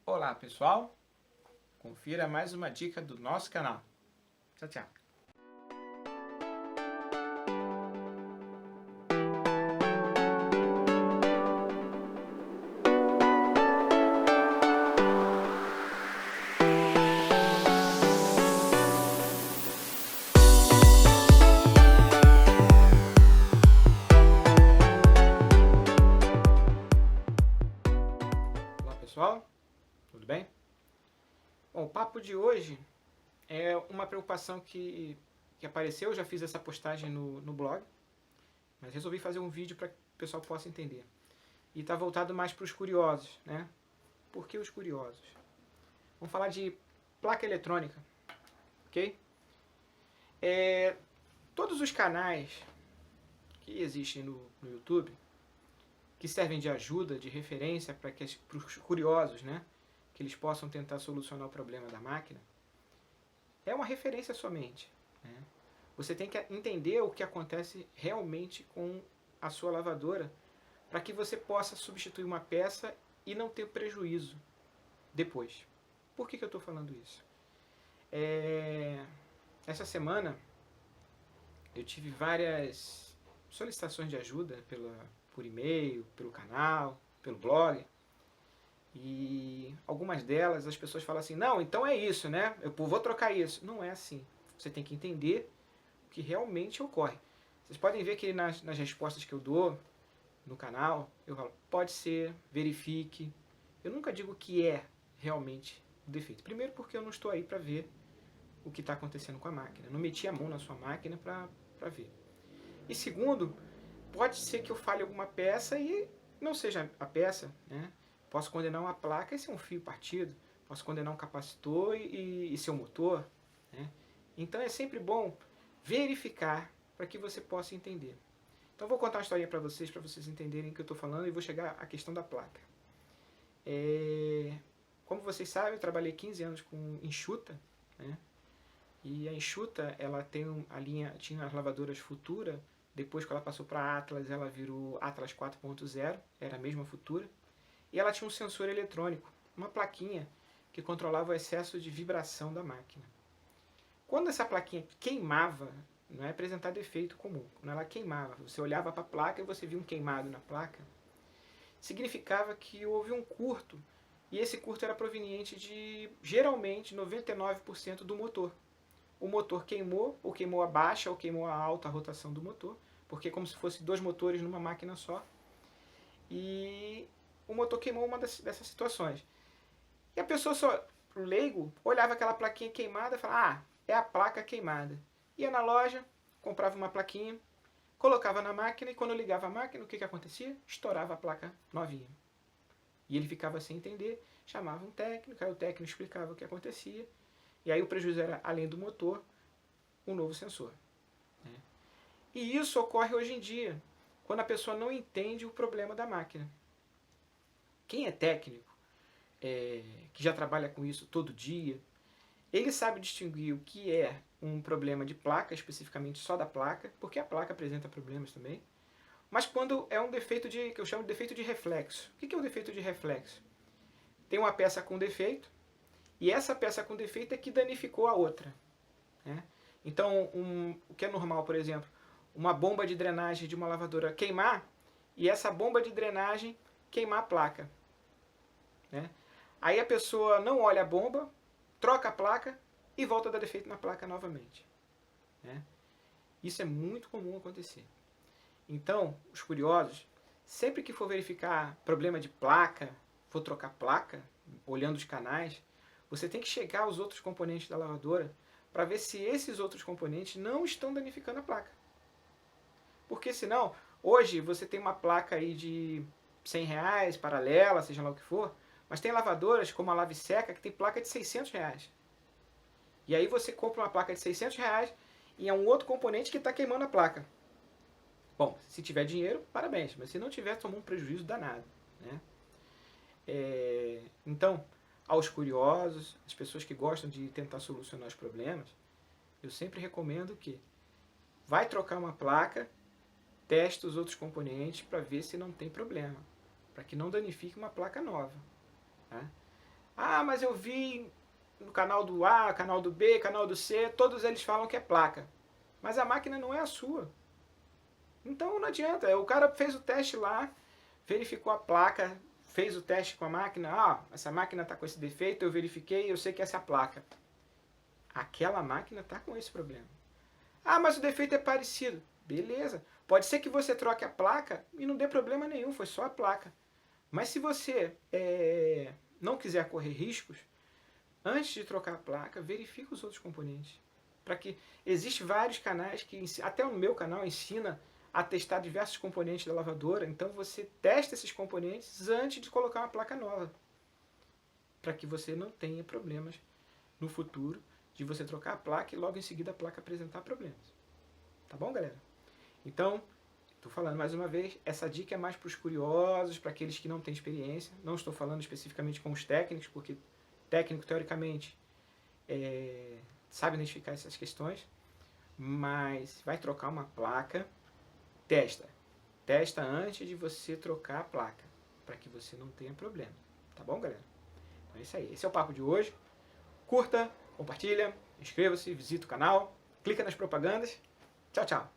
Olá pessoal, confira mais uma dica do nosso canal. Tchau, tchau. Olá pessoal, tudo bem? Bom, o papo de hoje é uma preocupação que apareceu. Eu já fiz essa postagem no blog, mas resolvi fazer um vídeo para que o pessoal possa entender. E está voltado mais para os curiosos, né? Por que os curiosos? Vamos falar de placa eletrônica, ok? Todos os canais que existem no YouTube, que servem de ajuda, de referência para os curiosos, né? Que eles possam tentar solucionar o problema da máquina, é uma referência somente. Né? Você tem que entender o que acontece realmente com a sua lavadora para que você possa substituir uma peça e não ter prejuízo depois. Por que eu estou falando isso? Essa semana eu tive várias solicitações de ajuda por e-mail, pelo canal, pelo blog. E algumas delas as pessoas falam assim, não, então é isso, né? Eu vou trocar isso. Não é assim. Você tem que entender o que realmente ocorre. Vocês podem ver que nas respostas que eu dou no canal, eu falo, pode ser, verifique. Eu nunca digo que é realmente o defeito. Primeiro porque eu não estou aí para ver o que está acontecendo com a máquina. Eu não meti a mão na sua máquina para ver. E segundo, pode ser que eu fale alguma peça e não seja a peça, né? Posso condenar uma placa e ser um fio partido. Posso condenar um capacitor e ser um motor. Né? Então é sempre bom verificar para que você possa entender. Então vou contar uma historinha para vocês entenderem o que eu estou falando, e vou chegar à questão da placa. Como vocês sabem, eu trabalhei 15 anos com enxuta. Né? E a enxuta, ela tem a linha, tinha as lavadoras Futura. Depois que ela passou para a Atlas, ela virou Atlas 4.0, era a mesma Futura. E ela tinha um sensor eletrônico, uma plaquinha que controlava o excesso de vibração da máquina. Quando essa plaquinha queimava, não é apresentar defeito comum, quando ela queimava, você olhava para a placa e você via um queimado na placa, significava que houve um curto, e esse curto era proveniente de, geralmente, 99% do motor. O motor queimou, ou queimou a baixa, ou queimou a alta rotação do motor, porque é como se fosse dois motores numa máquina só. E o motor queimou uma dessas situações. E a pessoa, só o leigo, olhava aquela plaquinha queimada e falava, é a placa queimada. Ia na loja, comprava uma plaquinha, colocava na máquina, e quando ligava a máquina, o que acontecia? Estourava a placa novinha. E ele ficava sem entender, chamava um técnico, aí o técnico explicava o que acontecia, e aí o prejuízo era, além do motor, um novo sensor. Né? E isso ocorre hoje em dia, quando a pessoa não entende o problema da máquina. Quem é técnico, que já trabalha com isso todo dia, ele sabe distinguir o que é um problema de placa, especificamente só da placa, porque a placa apresenta problemas também, mas quando é um defeito que eu chamo de defeito de reflexo. O que é um defeito de reflexo? Tem uma peça com defeito, e essa peça com defeito é que danificou a outra. Né? Então, o que é normal, por exemplo, uma bomba de drenagem de uma lavadora queimar, e essa bomba de drenagem queimar a placa. Né? Aí a pessoa não olha a bomba, troca a placa e volta a dar defeito na placa novamente. Né? Isso é muito comum acontecer. Então, os curiosos, sempre que for verificar problema de placa, for trocar placa, olhando os canais, você tem que checar aos outros componentes da lavadora para ver se esses outros componentes não estão danificando a placa. Porque senão, hoje você tem uma placa aí de R$100, paralela, seja lá o que for, mas tem lavadoras como a Lave Seca que tem placa de R$600. E aí você compra uma placa de R$600 e é um outro componente que está queimando a placa. Bom, se tiver dinheiro, parabéns, mas se não tiver, tomou um prejuízo danado. Né? Então, aos curiosos, as pessoas que gostam de tentar solucionar os problemas, eu sempre recomendo que vai trocar uma placa, teste os outros componentes para ver se não tem problema, para que não danifique uma placa nova. Tá? Ah, mas eu vi no canal do A, canal do B, canal do C, todos eles falam que é placa. Mas a máquina não é a sua. Então não adianta. O cara fez o teste lá, verificou a placa, fez o teste com a máquina. Ah, essa máquina está com esse defeito, eu verifiquei, eu sei que essa é a placa. Aquela máquina está com esse problema. Ah, mas o defeito é parecido. Beleza. Pode ser que você troque a placa e não dê problema nenhum, foi só a placa. Mas se você não quiser correr riscos, antes de trocar a placa, verifique os outros componentes. Para que existem vários canais que, até o meu canal, ensina a testar diversos componentes da lavadora. Então você testa esses componentes antes de colocar uma placa nova. Para que você não tenha problemas no futuro de você trocar a placa e logo em seguida a placa apresentar problemas. Tá bom, galera? Então, estou falando mais uma vez, essa dica é mais para os curiosos, para aqueles que não têm experiência. Não estou falando especificamente com os técnicos, porque técnico, teoricamente, sabe identificar essas questões. Mas vai trocar uma placa, testa. Testa antes de você trocar a placa, para que você não tenha problema. Tá bom, galera? Então é isso aí. Esse é o papo de hoje. Curta, compartilha, inscreva-se, visita o canal, clica nas propagandas. Tchau, tchau.